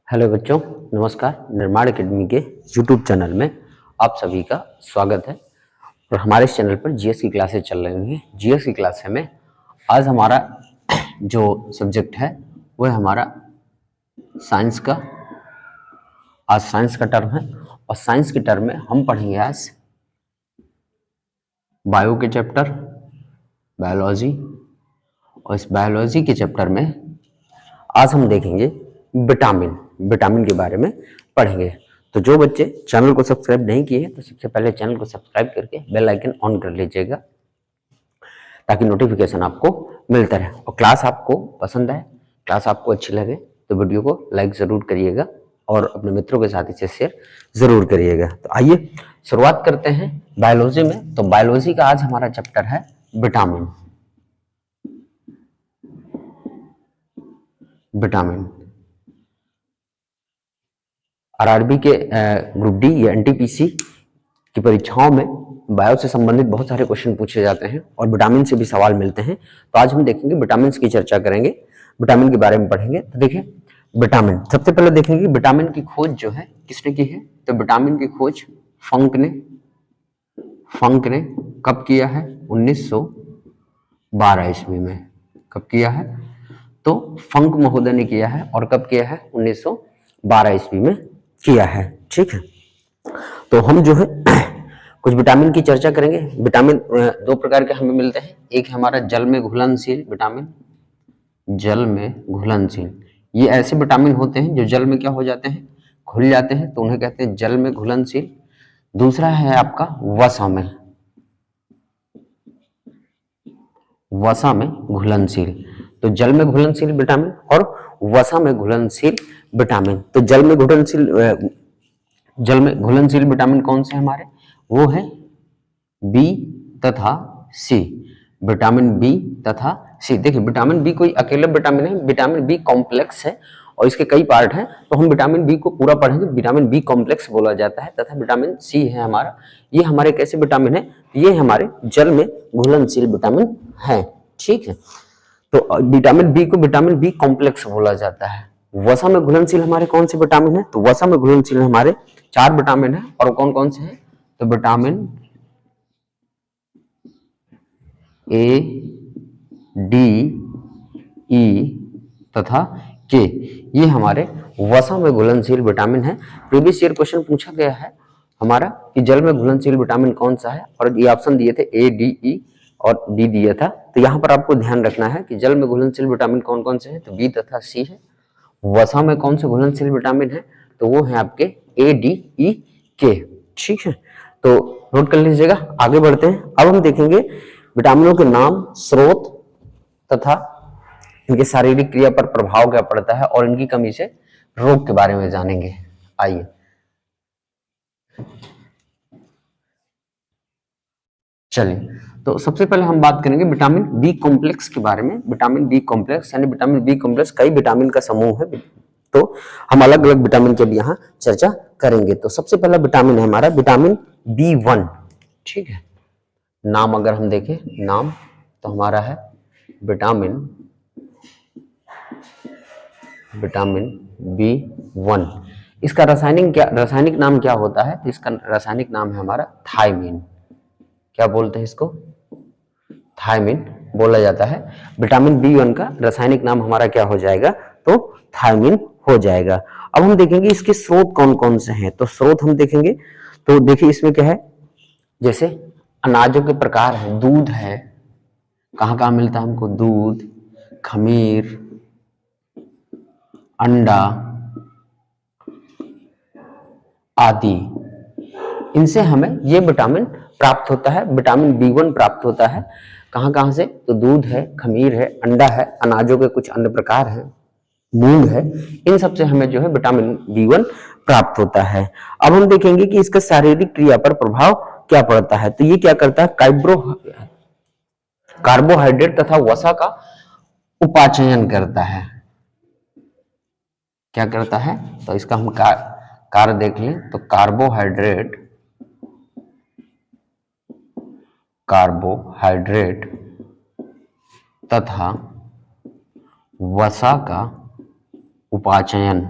Hello बच्चों, नमस्कार। निर्माण एकेडमी के यूट्यूब चैनल में आप सभी का स्वागत है। और हमारे इस चैनल पर जीएस की क्लासेस चल रही हैं। जीएस की क्लास में आज हमारा जो सब्जेक्ट है वो है हमारा साइंस का। आज साइंस का टर्म है और साइंस के टर्म में हम पढ़ेंगे आज बायो के चैप्टर, बायोलॉजी। और इस बायोलॉजी के चैप्टर में आज हम देखेंगे विटामिन के बारे में पढ़ेंगे। तो जो बच्चे चैनल को सब्सक्राइब नहीं किए तो सबसे पहले चैनल को सब्सक्राइब करके बेल आइकन ऑन कर लीजिएगा ताकि नोटिफिकेशन आपको मिलता रहे। और क्लास आपको पसंद आए, क्लास आपको अच्छी लगे तो वीडियो को लाइक ज़रूर करिएगा और अपने मित्रों के साथ इसे शेयर ज़रूर करिएगा। तो आइए शुरुआत करते हैं बायोलॉजी में। तो बायोलॉजी का आज हमारा चैप्टर है विटामिन। आरआरबी के ग्रुप डी या एनटीपीसी की परीक्षाओं में बायो से संबंधित बहुत सारे क्वेश्चन पूछे जाते हैं और विटामिन से भी सवाल मिलते हैं। तो आज हम देखेंगे विटामिन की चर्चा करेंगे, विटामिन के बारे में पढ़ेंगे। तो देखिए विटामिन, सबसे पहले देखेंगे विटामिन की खोज जो है किसने की है। तो विटामिन की खोज फंक ने कब किया है? 1912 ईस्वी में। कब किया है? तो फंक महोदय ने किया है। और कब किया है? 1912 ईस्वी में किया है। ठीक है, तो हम जो है कुछ विटामिन की चर्चा करेंगे। विटामिन दो प्रकार के हमें मिलते हैं। एक है हमारा जल में घुलनशील विटामिन, जल में घुलनशील। ये ऐसे विटामिन होते हैं जो जल में क्या हो जाते हैं? घुल जाते हैं, तो उन्हें कहते हैं जल में घुलनशील। दूसरा है आपका वसा में घुलनशील। तो जल में घुलनशील विटामिन और वसा में घुलनशील विटामिन। तो जल में घुलनशील विटामिन कौन से हमारे? वो है बी तथा सी। विटामिन बी तथा सी। देखिए विटामिन बी कोई अकेला विटामिन है, विटामिन बी कॉम्प्लेक्स है और इसके कई पार्ट हैं। तो हम विटामिन बी को पूरा पढ़ेंगे। विटामिन बी कॉम्प्लेक्स बोला जाता है। तथा विटामिन सी है हमारा, ये हमारे कैसे विटामिन है? ये हमारे जल में घुलनशील विटामिन है। ठीक है, तो विटामिन बी को विटामिन बी कॉम्प्लेक्स बोला जाता है। वसा में घुलनशील हमारे कौन से विटामिन है? तो वसा में घुलनशील हमारे 4 विटामिन है। और कौन कौन से हैं? तो विटामिन ए, डी, ई तथा के, ये हमारे वसा में घुलनशील विटामिन है। प्रीवियस ईयर क्वेश्चन पूछा गया है हमारा कि जल में घुलनशील विटामिन कौन सा है, और ये ऑप्शन दिए थे ए, डी, ई और डी दिया था। तो यहाँ पर आपको ध्यान रखना है कि जल में घुलनशील विटामिन कौन कौन से हैं? तो बी तथा सी है। वसा में कौन से घुलनशील विटामिन है? तो वो है आपके ए, डी, ई, के। ठीक है, तो नोट कर लीजिएगा। आगे बढ़ते हैं। अब हम देखेंगे विटामिनों के नाम, स्रोत तथा इनके शारीरिक क्रिया पर प्रभाव क्या पड़ता है और इनकी कमी से रोग के बारे में जानेंगे। आइए चलिए, तो सबसे पहले हम बात करेंगे विटामिन बी कॉम्प्लेक्स के बारे में। विटामिन बी कॉम्प्लेक्स यानी विटामिन बी कॉम्प्लेक्स कई विटामिन का समूह है, तो हम अलग अलग विटामिन के भी यहाँ चर्चा करेंगे। तो सबसे पहला विटामिन है हमारा विटामिन B1। ठीक है, नाम अगर हम देखें, नाम तो हमारा है विटामिन B1। इसका रासायनिक नाम क्या होता है? तो इसका रासायनिक नाम है हमारा थायमीन। क्या बोलते हैं इसको? थायमीन बोला जाता है। विटामिन B1 का रासायनिक नाम हमारा क्या हो जाएगा? तो थायमीन हो जाएगा। अब हम देखेंगे इसके स्रोत कौन कौन से हैं। तो स्रोत हम देखेंगे, तो देखिए इसमें क्या है, जैसे अनाजों के प्रकार है, दूध है, कहाँ कहाँ मिलता है हमको? दूध, खमीर, अंडा आदि, इनसे हमें ये विटामिन प्राप्त होता है। विटामिन B1 प्राप्त होता है कहाँ कहाँ से? तो दूध है, खमीर है, अंडा है, अनाजों के कुछ अन्य प्रकार हैं, मूंग है, इन सब से हमें जो है विटामिन B1 प्राप्त होता है। अब हम देखेंगे कि इसका शारीरिक क्रिया पर प्रभाव क्या पड़ता है। तो ये क्या करता है? कार्बोहाइड्रेट तथा वसा का उपाचयन करता है। क्या करता है? तो इसका हम कार्य देख लें तो कार्बोहाइड्रेट तथा वसा का उपाचयन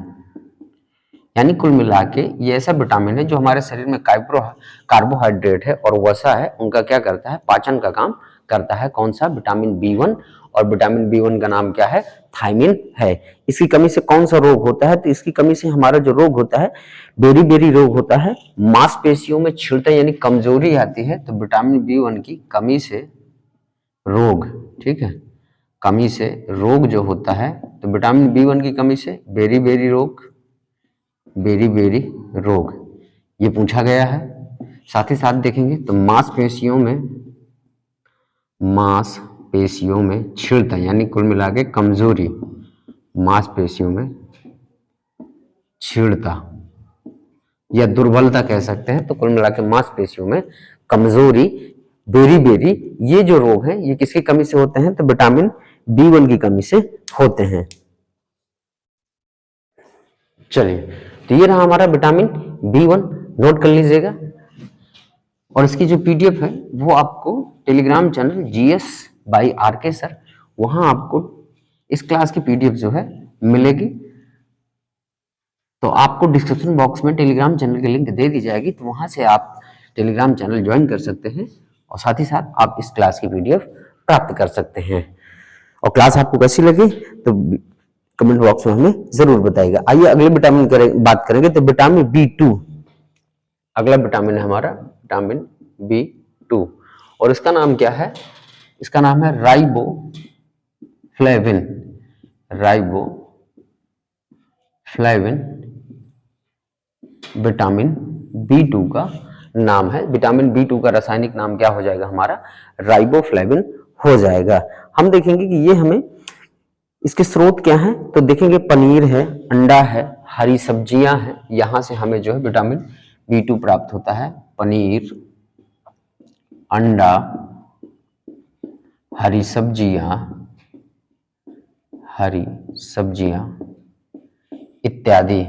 यानी कुल मिला के ये ऐसा विटामिन है जो हमारे शरीर में कार्बोहाइड्रेट है और वसा है, उनका क्या करता है, पाचन का काम करता है। कौन सा, विटामिन बी1। और विटामिन बी1 का नाम क्या है, थायमिन है। इसकी कमी से कौन सा रोग होता है, तो इसकी कमी से हमारा जो रोग होता है, बेरी रोग होता है, मांसपेशियों में छिड़ता यानी कमजोरी आती है। तो विटामिन बी1 की कमी से रोग, ठीक है, कमी से रोग जो होता है, तो विटामिन बी1 की कमी से बेरी रोग ये पूछा गया है। साथ ही साथ देखेंगे तो मांसपेशियों में छिड़ता यानी कुल मिला के कमजोरी, मांसपेशियों में छिड़ता या दुर्बलता कह सकते हैं। तो कुल मिला के मांसपेशियों में कमजोरी, बेरी ये जो रोग हैं ये किसकी कमी से होते हैं, तो विटामिन बी1 की कमी से होते हैं। चलिए, तो ये रहा हमारा विटामिन बी1, नोट कर लीजिएगा। और इसकी जो पीडीएफ है वो आपको Telegram channel GS by RK sir, वहां आपको इस क्लास की पीडीएफ जो है मिलेगी। तो आपको डिस्क्रिप्शन बॉक्स में टेलीग्राम चैनल की लिंक दे दी जाएगी, तो वहां से आप टेलीग्राम चैनल ज्वाइन कर सकते हैं और साथ ही साथ आप इस क्लास की पीडीएफ प्राप्त कर सकते हैं। और क्लास आपको कैसी लगी तो कमेंट बॉक्स में हमें जरूर बताइएगा। आइए अगले विटामिन बात करेंगे, तो विटामिन बी2, अगला विटामिन है हमारा विटामिन बी2 और इसका नाम क्या है, इसका नाम है राइबोफ्लेविन। विटामिन बी2 का नाम है। विटामिन बी2 का रासायनिक नाम क्या हो जाएगा, हमारा राइबोफ्लेविन हो जाएगा। हम देखेंगे कि ये हमें इसके स्रोत क्या हैं, तो देखेंगे पनीर है, अंडा है, हरी सब्जियां हैं, यहां से हमें जो है विटामिन बी2 प्राप्त होता है। पनीर, अंडा, हरी सब्जियां इत्यादि,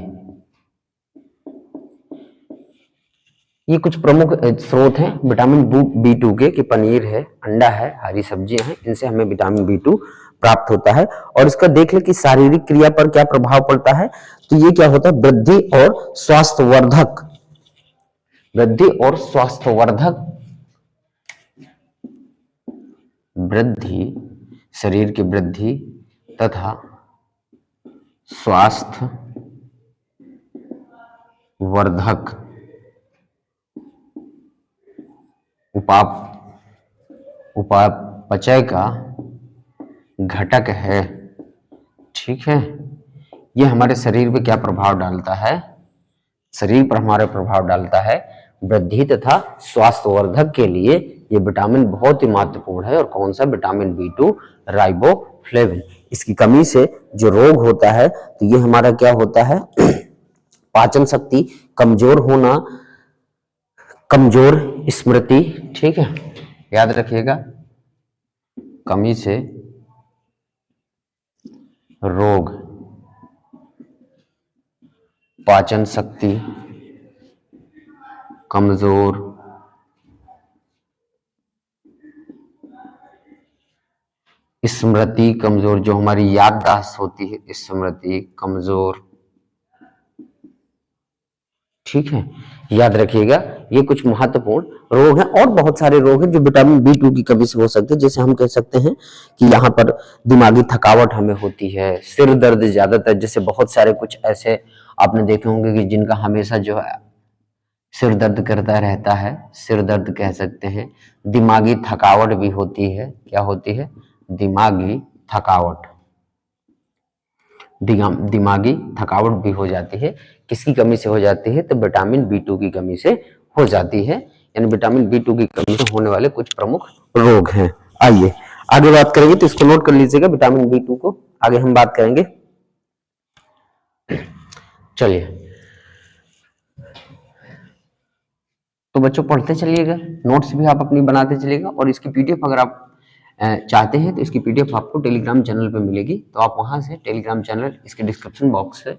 ये कुछ प्रमुख स्रोत हैं विटामिन बी2 के, कि पनीर है, अंडा है, हरी सब्जियां हैं, इनसे हमें विटामिन बी2 प्राप्त होता है। और इसका देख ले कि शारीरिक क्रिया पर क्या प्रभाव पड़ता है, तो ये क्या होता है, वृद्धि और स्वास्थ्यवर्धक, शरीर की वृद्धि तथा स्वास्थ्यवर्धक उपापचय का घटक है। ठीक है, ये हमारे शरीर पे क्या प्रभाव डालता है, शरीर पर हमारे प्रभाव डालता है वृद्धि तथा स्वास्थ्यवर्धक के लिए ये विटामिन बहुत ही महत्वपूर्ण है। और कौन सा, विटामिन बी2 राइबोफ्लेविन। इसकी कमी से जो रोग होता है, तो ये हमारा क्या होता है, पाचन शक्ति कमजोर होना, कमजोर स्मृति, ठीक है, याद रखिएगा, कमी से रोग, पाचन शक्ति कमजोर, स्मृति कमजोर, जो हमारी याददाश्त होती है, स्मृति कमजोर, ठीक है, याद रखिएगा। ये कुछ महत्वपूर्ण रोग हैं और बहुत सारे रोग हैं जो विटामिन बी2 की कमी से हो सकते हैं। जैसे हम कह सकते हैं कि यहाँ पर दिमागी थकावट हमें होती है, सिर दर्द ज्यादातर, जैसे बहुत सारे कुछ ऐसे आपने देखे होंगे कि जिनका हमेशा जो है सिर दर्द करता रहता है, सिर दर्द कह सकते हैं। दिमागी थकावट भी होती है, क्या होती है, दिमागी थकावट, दिमागी थकावट भी हो जाती है। किसकी कमी से हो जाती है, तो विटामिन बी2 की कमी से हो जाती है। यानी विटामिन बी2 की कमी से होने वाले कुछ प्रमुख रोग हैं। आइए आगे बात करेंगे, तो इसको नोट कर लीजिएगा, विटामिन बी2 को आगे हम बात करेंगे। चलिए, तो बच्चों पढ़ते चलिएगा, नोट्स भी आप अपनी बनाते चलिएगा। और इसकी पीडीएफ अगर आप चाहते हैं तो इसकी पीडीएफ आपको टेलीग्राम चैनल पे मिलेगी, तो आप वहां से टेलीग्राम चैनल, इसके डिस्क्रिप्शन बॉक्स से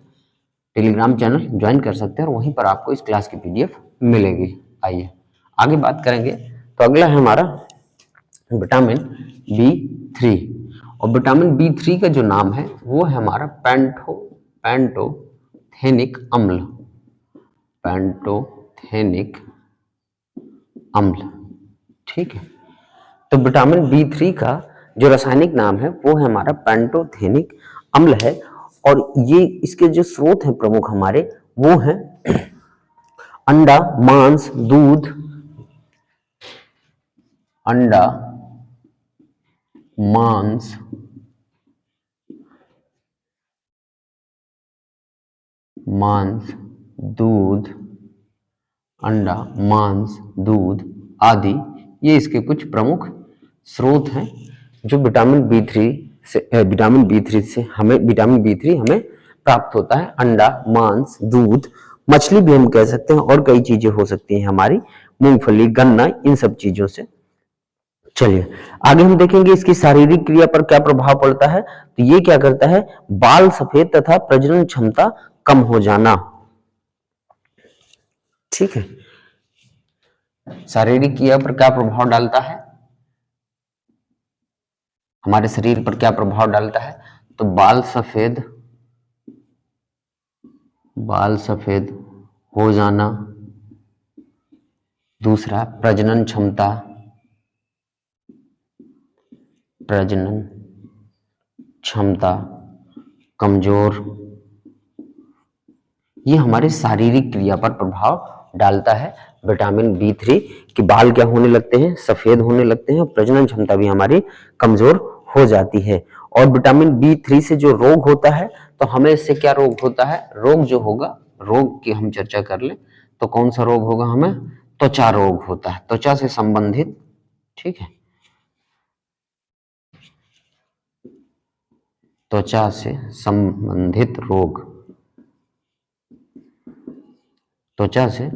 टेलीग्राम चैनल ज्वाइन कर सकते हैं और वहीं पर आपको इस क्लास की पीडीएफ मिलेगी। आइए आगे बात करेंगे, तो अगला है हमारा विटामिन बी3। और विटामिन बी3 का जो नाम है वो है हमारा पेंटोथेनिक अम्ल। पैंटोथेनिक अम्ल। ठीक है, तो विटामिन B3 का जो रासायनिक नाम है वो है हमारा पैंटोथेनिक अम्ल है। और ये इसके जो स्रोत हैं प्रमुख हमारे वो हैं अंडा, मांस, दूध, अंडा, मांस, दूध, अंडा, मांस, दूध आदि, ये इसके कुछ प्रमुख स्रोत हैं जो विटामिन बी थ्री हमें प्राप्त होता है। अंडा, मांस, दूध, मछली भी हम कह सकते हैं और कई चीजें हो सकती हैं हमारी, मूंगफली, गन्ना, इन सब चीजों से। चलिए आगे हम देखेंगे इसकी शारीरिक क्रिया पर क्या प्रभाव पड़ता है। तो ये क्या करता है, बाल सफेद तथा प्रजनन क्षमता कम हो जाना। ठीक है, शारीरिक क्रिया पर क्या प्रभाव डालता है, हमारे शरीर पर क्या प्रभाव डालता है, तो बाल सफेद हो जाना। दूसरा, प्रजनन क्षमता कमजोर। ये हमारे शारीरिक क्रिया पर प्रभाव डालता है। विटामिन B3 के बाल क्या होने लगते हैं, सफेद होने लगते हैं और प्रजनन क्षमता भी हमारी कमजोर हो जाती है। और विटामिन B3 से जो रोग होता है, तो हमें इससे क्या रोग होता है, रोग जो होगा, रोग की हम चर्चा कर लें तो कौन सा रोग होगा, हमें त्वचा रोग होता है, त्वचा से संबंधित। ठीक है, त्वचा से संबंधित रोग, त्वचा से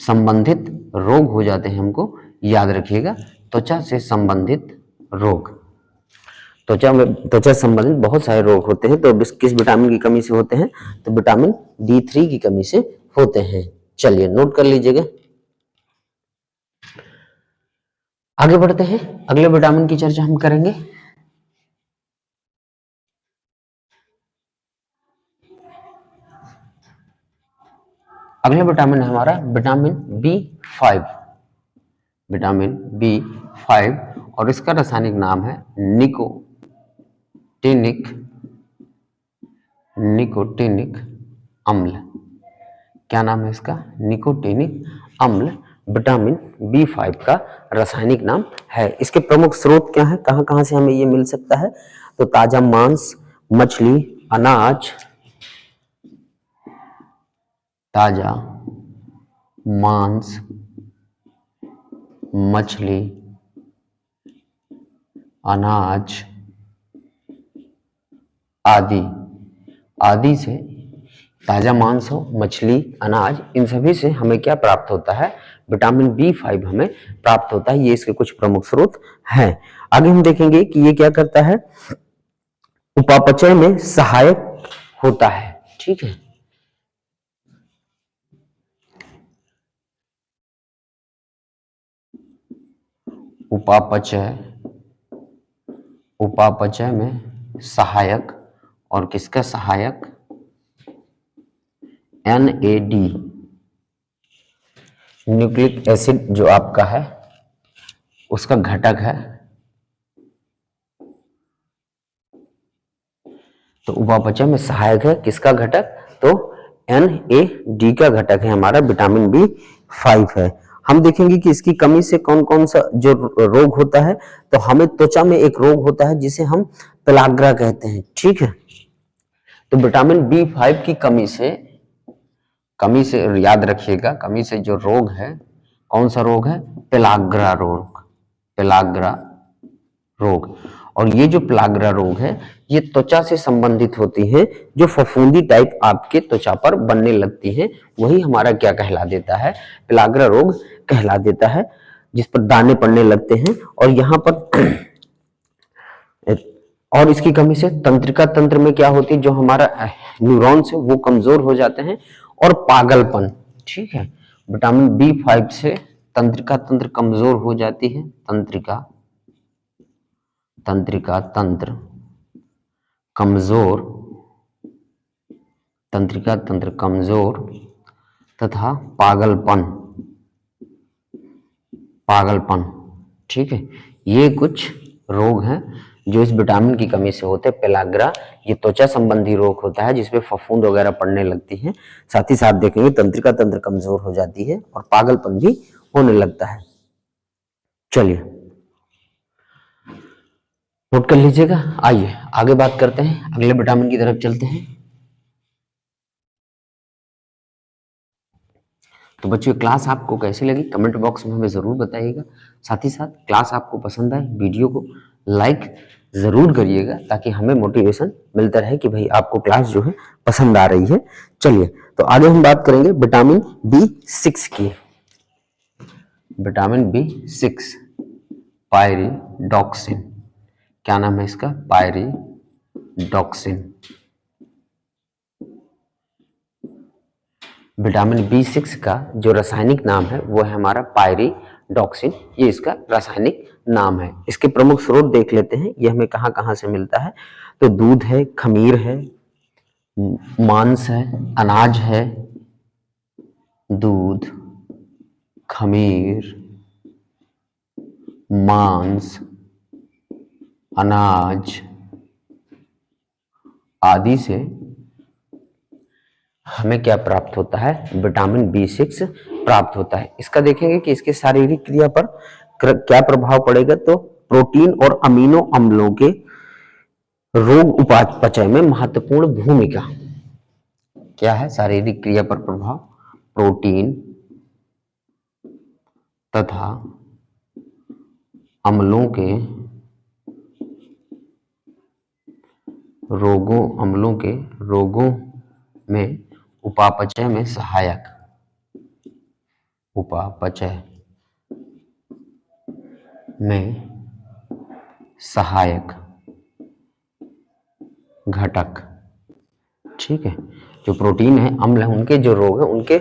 संबंधित रोग हो जाते हैं, हमको याद रखिएगा, त्वचा से संबंधित रोग। त्वचा संबंधित बहुत सारे रोग होते हैं। तो किस विटामिन की कमी से होते हैं, तो विटामिन B3 की कमी से होते हैं। चलिए नोट कर लीजिएगा। आगे बढ़ते हैं, अगले विटामिन की चर्चा हम करेंगे। अगला विटामिन है हमारा विटामिन B5, विटामिन B5, और इसका रासायनिक नाम है निकोटिनिक अम्ल। क्या नाम है इसका, निकोटिनिक अम्ल विटामिन B5 का रासायनिक नाम है। इसके प्रमुख स्रोत क्या है, कहां कहां से हमें ये मिल सकता है, तो ताजा मांस, मछली, अनाज, ताजा मांस, मछली, अनाज आदि से, ताजा मांस हो, मछली, अनाज, इन सभी से हमें क्या प्राप्त होता है, विटामिन B5 हमें प्राप्त होता है। ये इसके कुछ प्रमुख स्रोत हैं। आगे हम देखेंगे कि ये क्या करता है, उपापचय में सहायक होता है। ठीक है, उपापचय में सहायक, और किसका सहायक, NAD, न्यूक्लिक एसिड जो आपका है उसका घटक है। तो उपापचय में सहायक है, किसका घटक, तो NAD का घटक है हमारा विटामिन B5 है। हम देखेंगे कि इसकी कमी से कौन कौन सा जो रोग होता है, तो हमें त्वचा में एक रोग होता है जिसे हम पेलाग्रा कहते हैं। ठीक है, तो विटामिन B5 की कमी से याद रखिएगा, कमी से जो रोग है, कौन सा रोग है, पेलाग्रा रोग। और ये जो पेलाग्रा रोग है, ये त्वचा से संबंधित होती है, जो फफूंदी टाइप आपके त्वचा पर बनने लगती है, वही हमारा क्या कहला देता है, पेलाग्रा रोग कहला देता है, जिस पर दाने पड़ने लगते हैं। और यहाँ पर और इसकी कमी से तंत्रिका तंत्र में क्या होती है, जो हमारा न्यूरॉन्स है वो कमजोर हो जाते हैं, और पागलपन। ठीक है, विटामिन B5 से तंत्रिका तंत्र कमजोर हो जाती है, तंत्रिका तंत्र कमजोर, तथा पागलपन, पागलपन। ठीक है, ये कुछ रोग हैं जो इस विटामिन की कमी से होते हैं। पेलाग्रा ये त्वचा संबंधी रोग होता है जिसमें फफूंद वगैरह पड़ने लगती है। साथ ही साथ देखेंगे तंत्रिका तंत्र कमजोर हो जाती है और पागलपन भी होने लगता है। चलिए नोट कर लीजिएगा। आइए आगे बात करते हैं, अगले विटामिन की तरफ चलते हैं। तो बच्चों क्लास आपको कैसी लगी कमेंट बॉक्स में हमें ज़रूर बताइएगा। साथ ही साथ क्लास आपको पसंद आए वीडियो को लाइक ज़रूर करिएगा ताकि हमें मोटिवेशन मिलता रहे कि भाई आपको क्लास जो है पसंद आ रही है। चलिए तो आगे हम बात करेंगे विटामिन B6 की। विटामिन B6 पायरिडॉक्सिन, क्या नाम है इसका? पायरिडॉक्सिन। विटामिन B6 का जो रासायनिक नाम है वो है हमारा पायरिडॉक्सिन, ये इसका रासायनिक नाम है। इसके प्रमुख स्रोत देख लेते हैं, ये हमें कहाँ कहाँ से मिलता है। तो दूध है, खमीर है, मांस है, अनाज है। दूध, खमीर, मांस, अनाज आदि से हमें क्या प्राप्त होता है? विटामिन B6 प्राप्त होता है। इसका देखेंगे कि इसके शारीरिक क्रिया पर क्या प्रभाव पड़ेगा। तो प्रोटीन और अमीनो अम्लों के रोग उपापचय में महत्वपूर्ण भूमिका। क्या है शारीरिक क्रिया पर प्रभाव? प्रोटीन तथा अम्लों के रोगों में उपापचय में सहायक, उपापचय में सहायक घटक। ठीक है, जो प्रोटीन है, अम्ल है, उनके जो रोग है उनके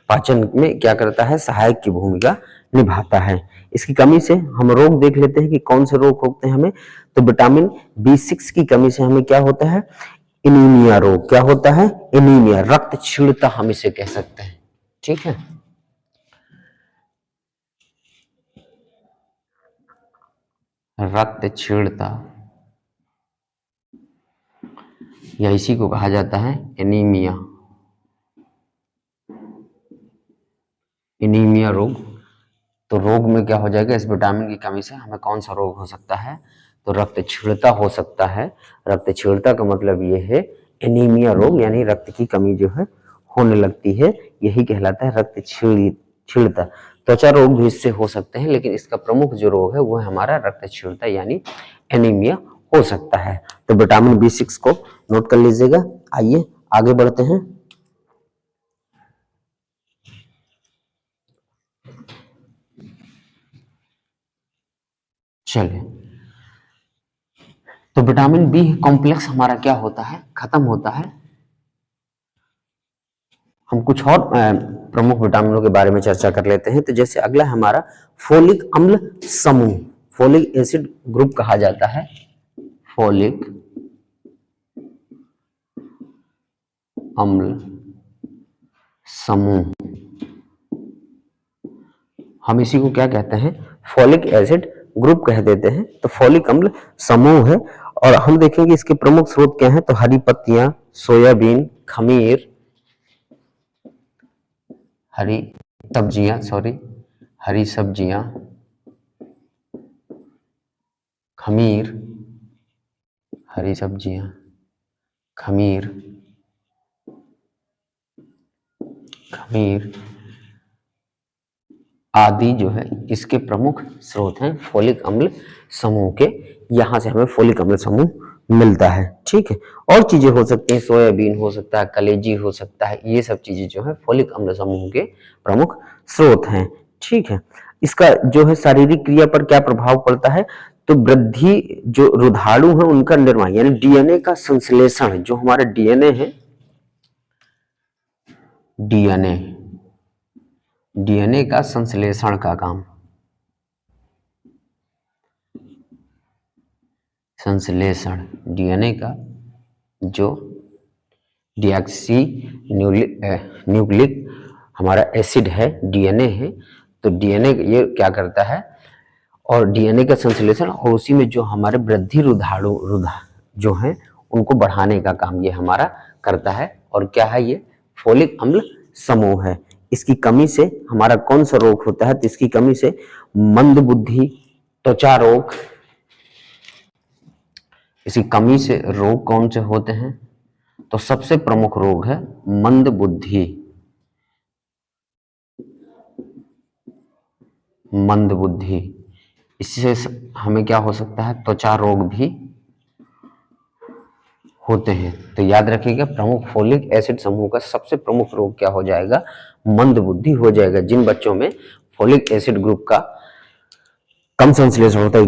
पाचन में क्या करता है? सहायक की भूमिका निभाता है। इसकी कमी से हम रोग देख लेते हैं कि कौन से रोग होते हैं हमें। तो विटामिन B6 की कमी से हमें क्या होता है? एनीमिया रोग। क्या होता है? एनीमिया, रक्त क्षीणता हम इसे कह सकते हैं। ठीक है, रक्त क्षीणता या इसी को कहा जाता है एनीमिया। एनीमिया रोग। तो रोग में क्या हो जाएगा? इस विटामिन की कमी से हमें कौन सा रोग हो सकता है? तो रक्त क्षीणता हो सकता है। रक्त क्षीणता का मतलब ये है एनीमिया रोग, यानी रक्त की कमी जो है होने लगती है, यही कहलाता है रक्त क्षीणता। त्वचा रोग भी इससे हो सकते हैं, लेकिन इसका प्रमुख जो रोग है वो है हमारा रक्त क्षीणता यानी एनीमिया हो सकता है। तो विटामिन B6 को नोट कर लीजिएगा। आइए आगे बढ़ते हैं। चलिए, तो विटामिन बी कॉम्प्लेक्स हमारा क्या होता है? खत्म होता है। हम कुछ और प्रमुख विटामिनों के बारे में चर्चा कर लेते हैं। तो जैसे अगला हमारा फोलिक अम्ल समूह, फोलिक एसिड ग्रुप कहा जाता है। फोलिक अम्ल समूह, हम इसी को क्या कहते हैं? फोलिक एसिड ग्रुप कह देते हैं। तो फोलिक अम्ल समूह है। और हम देखेंगे इसके प्रमुख स्रोत क्या हैं। तो हरी पत्तियां, सोयाबीन, खमीर, हरी सब्जियां, खमीर, हरी सब्जियां, खमीर आदि जो है इसके प्रमुख स्रोत हैं फोलिक अम्ल समूह के। यहां से हमें फोलिक अम्ल समूह मिलता है। ठीक है, और चीजें हो सकती हैं, सोयाबीन हो सकता है, कलेजी हो सकता है, ये सब चीजें जो है फोलिक अम्ल समूह के प्रमुख स्रोत हैं। ठीक है, इसका जो है शारीरिक क्रिया पर क्या प्रभाव पड़ता है? तो वृद्धि, जो रुधाणु है उनका निर्माण यानी डीएनए का संश्लेषण, जो हमारा डीएनए है, डीएनए का संश्लेषण का काम, संश्लेषण डीएनए का, जो डीऑक्सी न्यूक्लिक हमारा एसिड है, डीएनए है, तो डीएनए ये क्या करता है, और डीएनए का संश्लेषण और उसी में जो हमारे वृद्धि रुधाणु जो हैं उनको बढ़ाने का काम ये हमारा करता है। और क्या है ये, फोलिक अम्ल समूह है। इसकी कमी से हमारा कौन सा रोग होता है, तो इसकी कमी से मंदबुद्धि, त्वचा रोग, इसकी कमी से रोग कौन से होते हैं, तो सबसे प्रमुख रोग है मंदबुद्धि। मंदबुद्धि, इससे हमें क्या हो सकता है, त्वचा रोग भी होते हैं। तो याद रखिएगा प्रमुख फोलिक एसिड समूह का सबसे प्रमुख रोग क्या हो जाएगा, मंदबुद्धि हो जाएगा। जिन बच्चों में फोलिक एसिड ग्रुप का कम संश्लेषण होता है,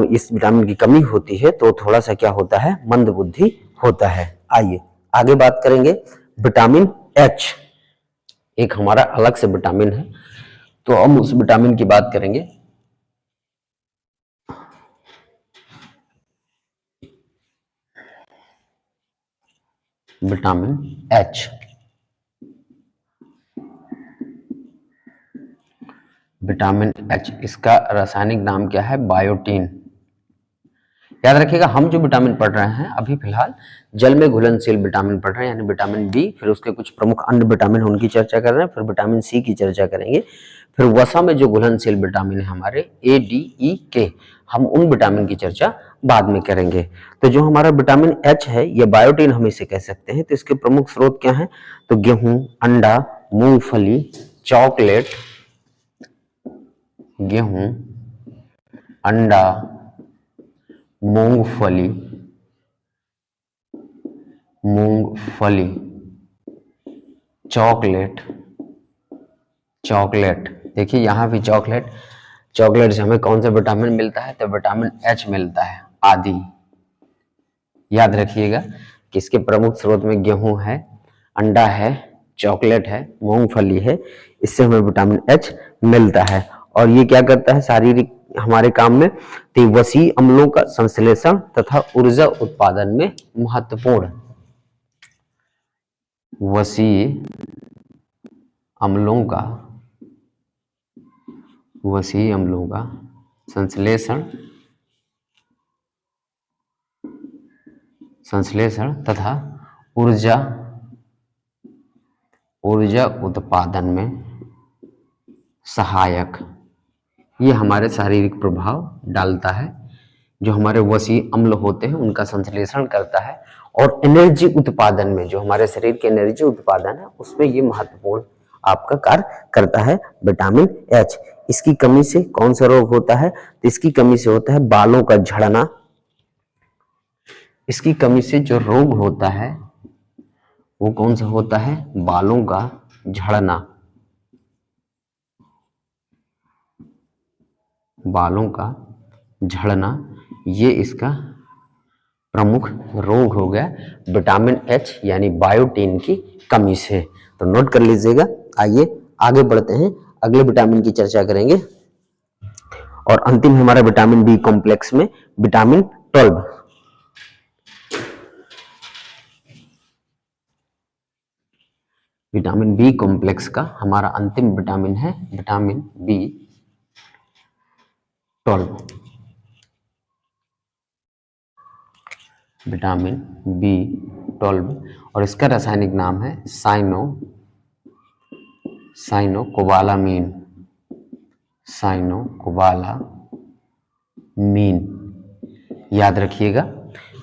इस विटामिन की कमी होती है, तो थोड़ा सा क्या होता है, मंदबुद्धि होता है। आइए आगे बात करेंगे विटामिन एच, एक हमारा अलग से विटामिन है, तो हम उस विटामिन की बात करेंगे। विटामिन एच, विटामिन एच, इसका रासायनिक नाम क्या है, बायोटीन। याद रखिएगा हम जो विटामिन पढ़ रहे हैं अभी फिलहाल जल में घुलनशील विटामिन पढ़ रहे हैं, यानी विटामिन बी, फिर उसके कुछ प्रमुख अन्य विटामिन उनकी चर्चा कर रहे हैं, फिर विटामिन सी की चर्चा करेंगे, फिर वसा में जो घुलनशील विटामिन है हमारे ए, डी, ई, के, हम उन विटामिन की चर्चा बाद में करेंगे। तो जो हमारा विटामिन एच है ये बायोटीन हम इसे कह सकते हैं। तो इसके प्रमुख स्रोत क्या हैं, तो गेहूं, अंडा, मूंगफली, चॉकलेट, गेहूं, अंडा, मूंगफली, चॉकलेट, देखिए यहां भी चॉकलेट से हमें कौन सा विटामिन मिलता है, तो विटामिन एच मिलता है, आदि। याद रखिएगा कि इसके प्रमुख स्रोत में गेहूं है, अंडा है, चॉकलेट है, मूंगफली है, इससे हमें विटामिन एच मिलता है। और ये क्या करता है शारीरिक हमारे काम में, तो वसी अम्लों का संश्लेषण तथा ऊर्जा उत्पादन में महत्वपूर्ण, वसी अम्लों का संश्लेषण तथा ऊर्जा उत्पादन में सहायक, ये हमारे शारीरिक प्रभाव डालता है। जो हमारे वसी अम्ल होते हैं उनका संश्लेषण करता है, और एनर्जी उत्पादन में, जो हमारे शरीर के एनर्जी उत्पादन है उसमें ये महत्वपूर्ण आपका कार्य करता है विटामिन एच। इसकी कमी से कौन सा रोग होता है, तो इसकी कमी से होता है बालों का झड़ना। इसकी कमी से जो रोग होता है वो कौन सा होता है, बालों का झड़ना, ये इसका प्रमुख रोग हो गया विटामिन एच यानी बायोटीन की कमी से। तो नोट कर लीजिएगा। आइए आगे बढ़ते हैं, अगले विटामिन की चर्चा करेंगे, और अंतिम हमारा विटामिन बी कॉम्प्लेक्स में विटामिन 12। विटामिन बी कॉम्प्लेक्स का हमारा अंतिम विटामिन है विटामिन बी 12। विटामिन बी 12, और इसका रासायनिक नाम है साइनोकोबालामीन। याद रखिएगा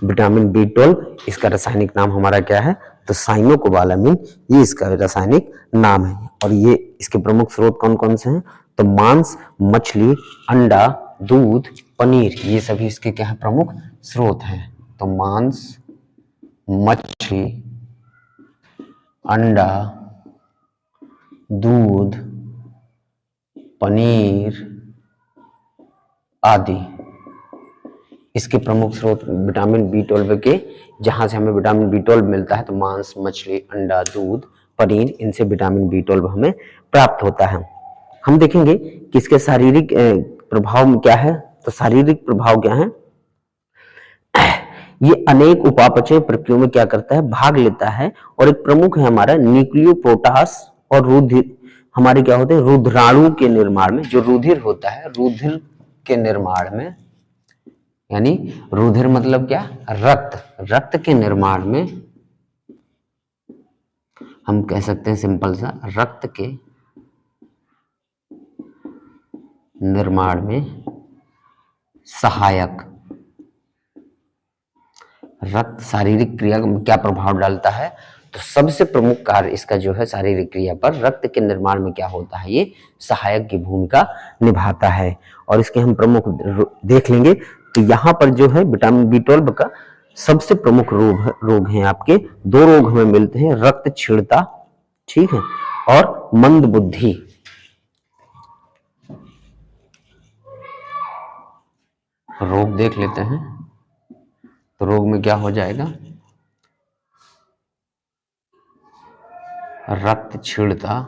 विटामिन बी 12 इसका रासायनिक नाम हमारा क्या है, तो साइनोकोबालामीन, ये इसका रासायनिक नाम है। और ये इसके प्रमुख स्रोत कौन कौन से हैं, तो मांस, मछली, अंडा, दूध, पनीर, ये सभी इसके क्या है, प्रमुख स्रोत हैं। तो मांस, मछली, अंडा, दूध, पनीर आदि इसके प्रमुख स्रोत विटामिन बी 12 के, जहां से हमें विटामिन बी 12 मिलता है, तो मांस, मछली, अंडा, दूध, पनीर, इनसे विटामिन बी 12 हमें प्राप्त होता है। हम देखेंगे कि इसके शारीरिक प्रभाव में क्या है, तो शारीरिक प्रभाव क्या है, ये अनेक उपापचय प्रक्रियाओं में क्या करता है, भाग लेता है, और एक प्रमुख है हमारा न्यूक्लियोप्रोटास और हमारे क्या होते हैं, रुधिराणु के निर्माण में, जो रुधिर होता है रुधिर के निर्माण में, यानी रुधिर मतलब क्या, रक्त, रक्त के निर्माण में, हम कह सकते हैं सिंपल सा, रक्त के निर्माण में सहायक, रक्त शारीरिक क्रिया में क्या प्रभाव डालता है, तो सबसे प्रमुख कार्य इसका जो है शारीरिक क्रिया पर, रक्त के निर्माण में क्या होता है, ये सहायक की भूमिका निभाता है। और इसके हम प्रमुख देख लेंगे। तो यहाँ पर जो है विटामिन B12 का सबसे प्रमुख रोग हैं आपके, दो रोग हमें मिलते हैं, रक्त क्षीणता, ठीक है, और मंद बुद्धि। रोग देख लेते हैं। तो रोग में क्या हो जाएगा, रक्त क्षीणता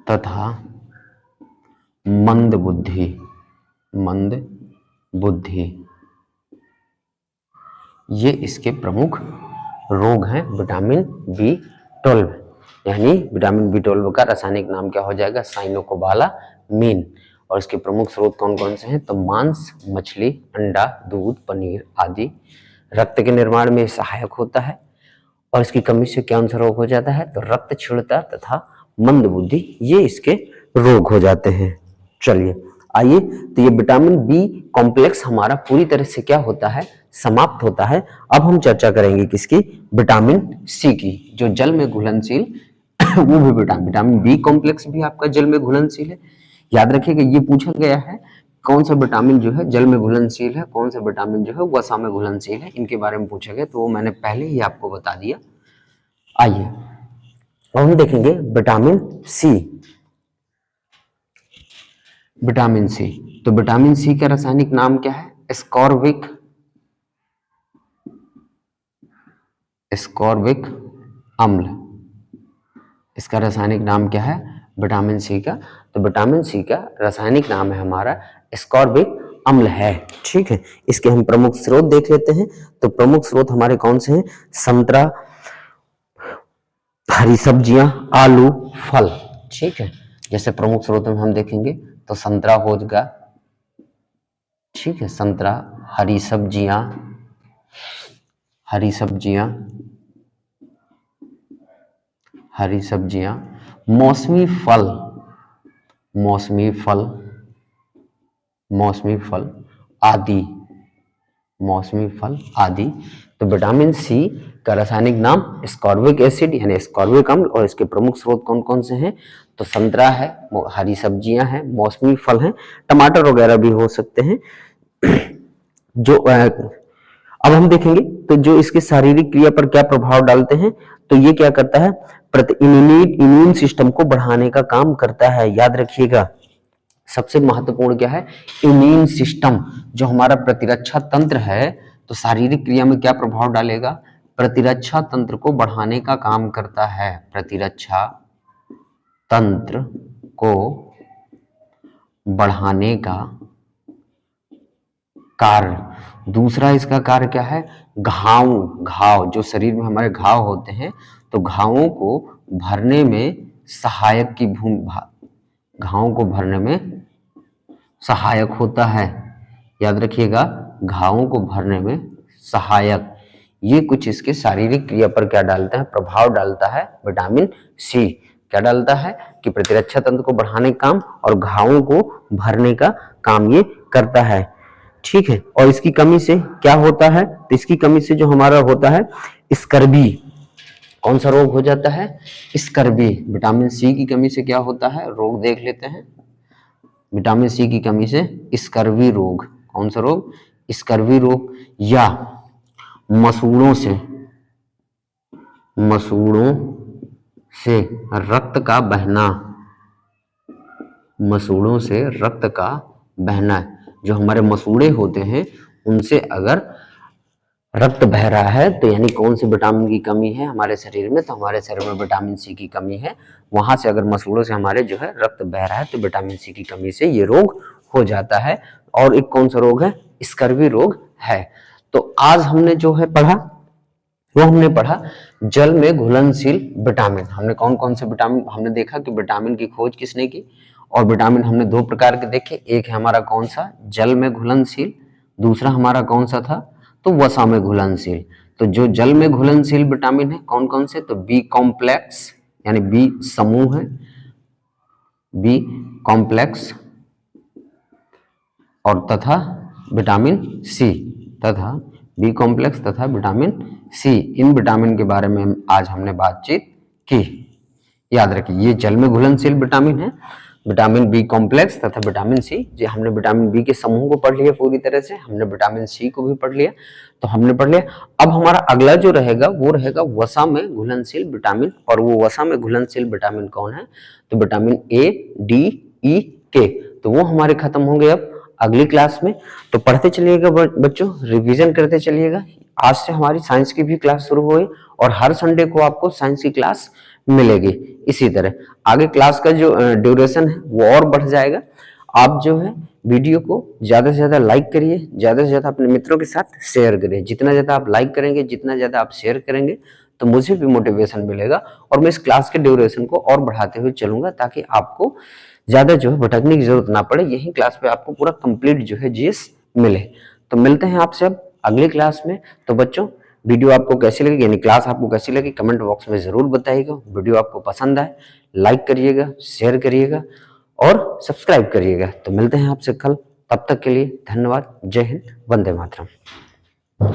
तथा मंद बुद्धि, मंद बुद्धि, ये इसके प्रमुख रोग हैं विटामिन B12। यानी विटामिन B12 का रासायनिक नाम क्या हो जाएगा, साइनोकोबालामीन। और इसके प्रमुख स्रोत कौन कौन से हैं, तो मांस, मछली, अंडा, दूध, पनीर आदि। रक्त के निर्माण में सहायक होता है। और इसकी कमी से कौन सा रोग हो जाता है, तो रक्त क्षीणता तथा मंद बुद्धि, ये इसके रोग हो जाते हैं। चलिए आइए, तो ये विटामिन B कॉम्प्लेक्स हमारा पूरी तरह से क्या होता है, समाप्त होता है। अब हम चर्चा करेंगे किसकी, विटामिन C की, जो जल में घुलनशील वो भी विटामिन B कॉम्प्लेक्स भी आपका जल में घुलनशील है। याद रखिएगा, ये पूछा गया है कौन सा विटामिन जो है जल में घुलनशील है, कौन सा विटामिन जो है वसा में घुलनशील है, इनके बारे में पूछा गया, तो वो मैंने पहले ही आपको बता दिया। आइए अब हम देखेंगे विटामिन C। विटामिन C, तो विटामिन C का रासायनिक नाम क्या है, एस्कॉर्बिक, एस्कॉर्बिक अम्ल। इसका रासायनिक नाम क्या है, विटामिन C का, तो विटामिन C का रासायनिक नाम है हमारा एस्कॉर्बिक अम्ल है। ठीक है, इसके हम प्रमुख स्रोत देख लेते हैं। तो प्रमुख स्रोत हमारे कौन से हैं, संतरा, हरी सब्जियां, आलू, फल। ठीक है, जैसे प्रमुख स्रोत में हम देखेंगे तो संतरा होगा, ठीक है, संतरा, हरी सब्जियां, हरी सब्जियां, हरी सब्जियां, मौसमी फल, मौसमी फल, मौसमी फल आदि, मौसमी फल आदि। तो विटामिन C का रासायनिक नाम एस्कॉर्बिक एसिड यानी एस्कॉर्बिक अम्ल। और इसके प्रमुख स्रोत कौन कौन से हैं, तो संतरा है, हरी सब्जियां हैं, मौसमी फल हैं, टमाटर वगैरह भी हो सकते हैं। जो अब हम देखेंगे तो जो इसके शारीरिक क्रिया पर क्या प्रभाव डालते हैं, तो ये क्या करता है, इम्यून सिस्टम को बढ़ाने का काम करता है। याद रखिएगा, सबसे महत्वपूर्ण क्या है, इम्यून सिस्टम, जो हमारा प्रतिरक्षा तंत्र है, तो शारीरिक क्रिया में क्या प्रभाव डालेगा, प्रतिरक्षा तंत्र को बढ़ाने का काम करता है, प्रतिरक्षा तंत्र को बढ़ाने का कार्य। दूसरा इसका कार्य क्या है, घाव, जो शरीर में हमारे घाव होते हैं, तो घावों को भरने में सहायक की भूमिका, घावों को भरने में सहायक होता है। याद रखिएगा, घावों को भरने में सहायक, ये कुछ इसके शारीरिक क्रिया पर क्या डालता है, प्रभाव डालता है विटामिन C। क्या डालता है कि प्रतिरक्षा तंत्र को बढ़ाने का काम और घावों को भरने का काम ये करता है। ठीक है, और इसकी कमी से क्या होता है, तो इसकी कमी से जो हमारा होता है स्कर्वी, कौन सा रोग हो जाता है, स्कर्वी। विटामिन C की कमी से क्या होता है, रोग देख लेते हैं। विटामिन C की कमी से स्कर्वी रोग, कौन सा रोग, स्कर्वी रोग। या मसूड़ों से रक्त का बहना, मसूड़ों से रक्त का बहना, जो हमारे मसूड़े होते हैं उनसे अगर रक्त बह रहा है, तो यानी कौन सी विटामिन की कमी है हमारे शरीर में, तो हमारे शरीर में विटामिन C की कमी है। वहां से अगर मसूड़ों से हमारे जो है रक्त बह रहा है, तो विटामिन C की कमी से ये रोग हो जाता है। और एक कौन सा रोग है, स्कर्वी रोग है। तो आज हमने जो है पढ़ा, वो हमने पढ़ा जल में घुलनशील विटामिन। हमने कौन कौन से विटामिन हमने देखा कि विटामिन की खोज किसने की, और विटामिन हमने दो प्रकार के देखे, एक है हमारा कौन सा, जल में घुलनशील, दूसरा हमारा कौन सा था, तो वसा में घुलनशील। तो जो जल में घुलनशील विटामिन है कौन कौन से, तो बी कॉम्प्लेक्स यानी बी समूह है, बी कॉम्प्लेक्स, और तथा विटामिन सी, तथा बी कॉम्प्लेक्स तथा विटामिन सी। इन विटामिन के बारे में आज हमने बातचीत की। याद रखिए ये जल में घुलनशील विटामिन है, विटामिन बी कॉम्प्लेक्स तथा विटामिन सी। जो हमने विटामिन बी के समूह को पढ़ लिया पूरी तरह से, हमने विटामिन सी को भी पढ़ लिया, तो हमने पढ़ लिया। अब हमारा अगला जो रहेगा वो रहेगा वसा में घुलनशील विटामिन, और वो वसा में घुलनशील विटामिन कौन है, तो विटामिन ए, डी, ई, के। तो वो हमारे खत्म होंगे अब अगली क्लास में। तो पढ़ते चलिएगा बच्चों, रिवीजन करते चलिएगा। आज से हमारी साइंस की भी क्लास शुरू हुई, और हर संडे को आपको साइंस की क्लास मिलेगी। इसी तरह आगे क्लास का जो ड्यूरेशन है वो और बढ़ जाएगा। आप जो है वीडियो को ज्यादा से ज्यादा लाइक करिए, ज्यादा से ज्यादा अपने मित्रों के साथ शेयर करिए। जितना ज्यादा आप लाइक करेंगे, जितना ज्यादा आप शेयर करेंगे, तो मुझे भी मोटिवेशन मिलेगा, और मैं इस क्लास के ड्यूरेशन को और बढ़ाते हुए चलूंगा, ताकि आपको ज्यादा जो है भटकने की जरूरत ना पड़े, यही क्लास पे आपको पूरा कंप्लीट जो है जीएस मिले। तो मिलते हैं आपसे अब अगली क्लास में। तो बच्चों वीडियो आपको कैसी लगी, यानी क्लास आपको कैसी लगी, कमेंट बॉक्स में जरूर बताइएगा। वीडियो आपको पसंद आए लाइक करिएगा, शेयर करिएगा और सब्सक्राइब करिएगा। तो मिलते हैं आपसे कल, तब तक के लिए धन्यवाद। जय हिंद, वंदे मातरम।